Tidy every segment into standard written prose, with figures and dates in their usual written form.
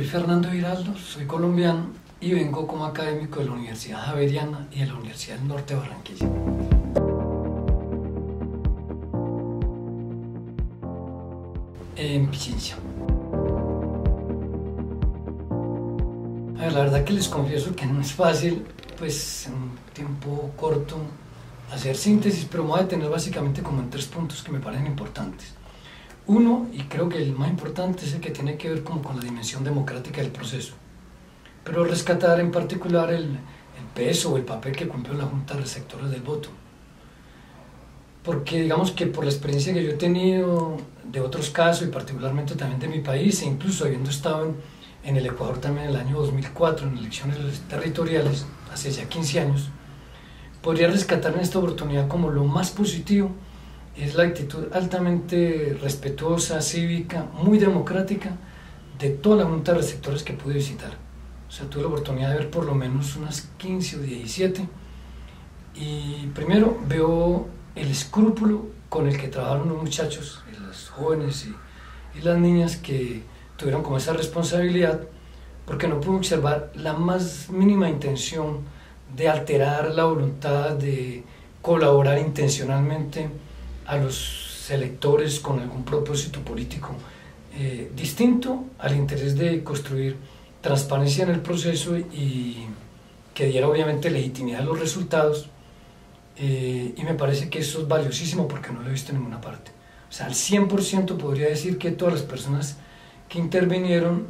Fernando Giraldo, soy colombiano y vengo como académico de la Universidad Javeriana y de la Universidad del Norte de Barranquilla. En Pichincha. La verdad que les confieso que no es fácil, pues en un tiempo corto, hacer síntesis, pero me voy a detener básicamente como en 3 puntos que me parecen importantes. Uno, y creo que el más importante, es el que tiene que ver como con la dimensión democrática del proceso, pero rescatar en particular el peso o el papel que cumplió la Junta de Receptores del Voto. Porque digamos que por la experiencia que yo he tenido de otros casos y particularmente también de mi país, e incluso habiendo estado en el Ecuador también en el año 2004 en elecciones territoriales, hace ya 15 años, podría rescatar en esta oportunidad como lo más positivo es la actitud altamente respetuosa, cívica, muy democrática de toda la Junta de Receptores que pude visitar. O sea, tuve la oportunidad de ver por lo menos unas 15 o 17 y primero veo el escrúpulo con el que trabajaron los muchachos, los jóvenes y las niñas que tuvieron como esa responsabilidad, porque no pude observar la más mínima intención de alterar la voluntad de colaborar intencionalmente a los electores con algún propósito político distinto al interés de construir transparencia en el proceso y que diera obviamente legitimidad a los resultados, y me parece que eso es valiosísimo porque no lo he visto en ninguna parte. O sea, al 100% podría decir que todas las personas que intervinieron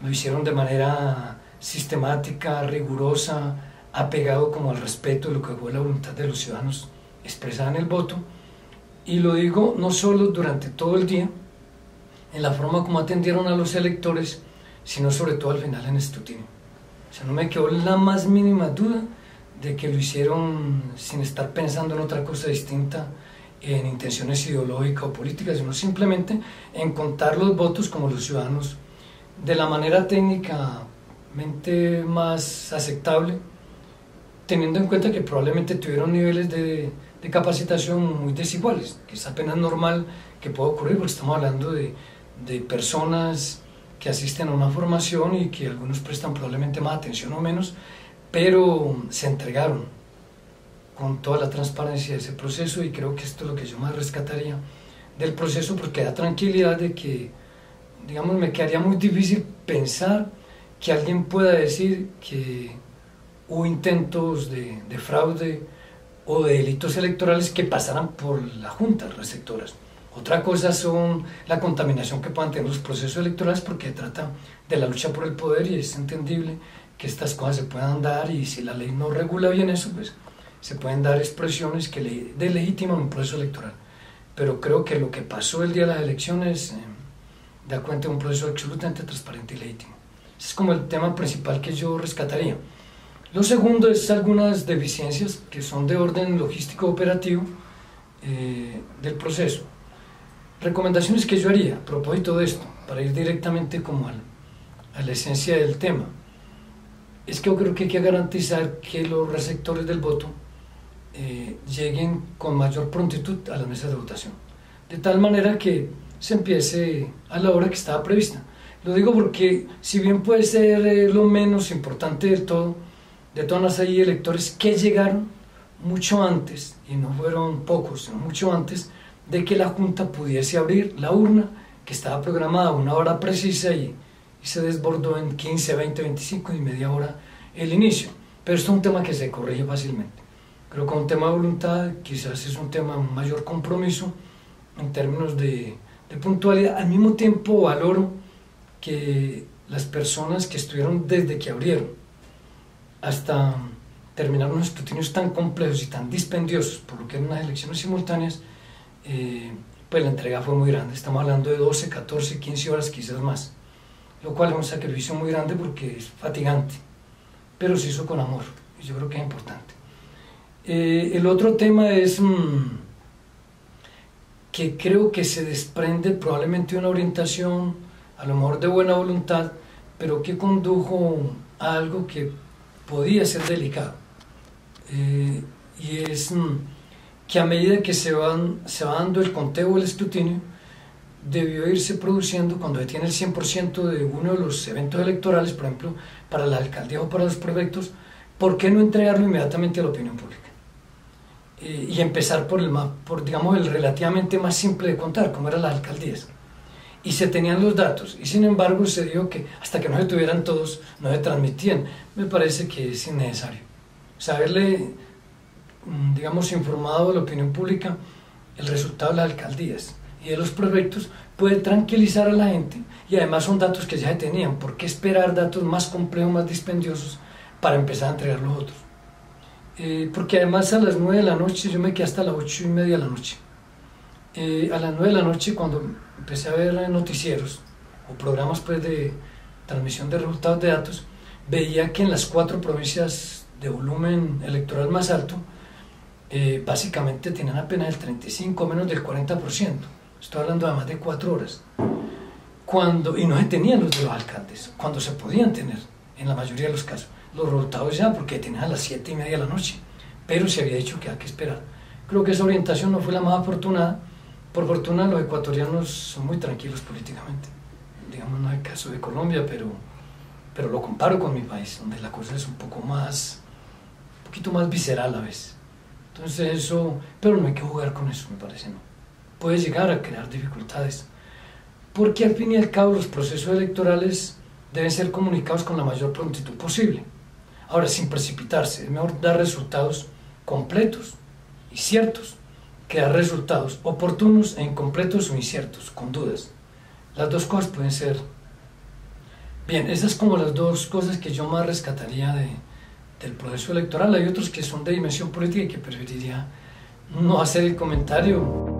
lo hicieron de manera sistemática, rigurosa, apegado como al respeto de lo que fue la voluntad de los ciudadanos expresada en el voto, y lo digo no solo durante todo el día, en la forma como atendieron a los electores, sino sobre todo al final en el escrutinio. O sea, no me quedó la más mínima duda de que lo hicieron sin estar pensando en otra cosa distinta, en intenciones ideológicas o políticas, sino simplemente en contar los votos como los ciudadanos de la manera técnicamente más aceptable, teniendo en cuenta que probablemente tuvieron niveles de capacitación muy desiguales, que es apenas normal que pueda ocurrir porque estamos hablando de personas que asisten a una formación y que algunos prestan probablemente más atención o menos, pero se entregaron con toda la transparencia de ese proceso, y creo que esto es lo que yo más rescataría del proceso, porque da tranquilidad de que, digamos, me quedaría muy difícil pensar que alguien pueda decir que hubo intentos de fraude o de delitos electorales que pasaran por la Junta Receptoras. Otra cosa son la contaminación que puedan tener los procesos electorales, porque se trata de la lucha por el poder y es entendible que estas cosas se puedan dar, y si la ley no regula bien eso, pues se pueden dar expresiones que delegitiman un proceso electoral. Pero creo que lo que pasó el día de las elecciones da cuenta de un proceso absolutamente transparente y legítimo. Ese es como el tema principal que yo rescataría. Lo segundo es algunas deficiencias que son de orden logístico operativo del proceso. Recomendaciones que yo haría a propósito de esto, para ir directamente como a la esencia del tema, es que yo creo que hay que garantizar que los receptores del voto lleguen con mayor prontitud a las mesas de votación, de tal manera que se empiece a la hora que estaba prevista. Lo digo porque, si bien puede ser lo menos importante del todo, de todas hay electores que llegaron mucho antes, y no fueron pocos, sino mucho antes de que la Junta pudiese abrir la urna, que estaba programada a una hora precisa, y se desbordó en 15, 20, 25 y media hora el inicio. Pero esto es un tema que se corrige fácilmente. Creo que un tema de voluntad, quizás es un tema de un mayor compromiso en términos de puntualidad. Al mismo tiempo valoro que las personas que estuvieron desde que abrieron hasta terminar unos escrutinios tan complejos y tan dispendiosos, por lo que eran unas elecciones simultáneas, pues la entrega fue muy grande. Estamos hablando de 12, 14, 15 horas, quizás más, lo cual es un sacrificio muy grande porque es fatigante, pero se hizo con amor, y yo creo que es importante. El otro tema es que creo que se desprende probablemente una orientación, a lo mejor de buena voluntad, pero que condujo a algo que podía ser delicado, y es que a medida que se va dando el conteo o el escrutinio, debió irse produciendo cuando se tiene el 100% de uno de los eventos electorales, por ejemplo, para la alcaldía o para los prefectos. ¿Por qué no entregarlo inmediatamente a la opinión pública? Y empezar por digamos, el relativamente más simple de contar, como eran las alcaldías. Y se tenían los datos, y sin embargo se dijo que hasta que no se tuvieran todos, no se transmitían. Me parece que es innecesario. Saberle, digamos, informado a la opinión pública el resultado de las alcaldías y de los prefectos puede tranquilizar a la gente, y además son datos que ya se tenían. ¿Por qué esperar datos más complejos, más dispendiosos para empezar a entregar los otros? Porque además a las 9 de la noche, yo me quedé hasta las 8:30 de la noche. A las 9 de la noche, cuando empecé a ver noticieros o programas pues, de transmisión de resultados de datos, veía que en las 4 provincias de volumen electoral más alto, básicamente tenían apenas el 35, menos del 40%. Estoy hablando de más de 4 horas. Y no se tenían los de los alcaldes, cuando se podían tener, en la mayoría de los casos. Los resultados ya, porque tenían a las 7:30 de la noche, pero se había dicho que hay que esperar. Creo que esa orientación no fue la más afortunada. Por fortuna los ecuatorianos son muy tranquilos políticamente. Digamos, no es el caso de Colombia, pero lo comparo con mi país, donde la cosa es un poquito más visceral a veces. Entonces eso, pero no hay que jugar con eso, me parece, no. Puede llegar a crear dificultades, porque al fin y al cabo los procesos electorales deben ser comunicados con la mayor prontitud posible. Ahora, sin precipitarse, es mejor dar resultados completos y ciertos que dar resultados oportunos e incompletos o inciertos, con dudas. Las dos cosas pueden ser. Bien, esas como las dos cosas que yo más rescataría del proceso electoral. Hay otros que son de dimensión política y que preferiría no hacer el comentario.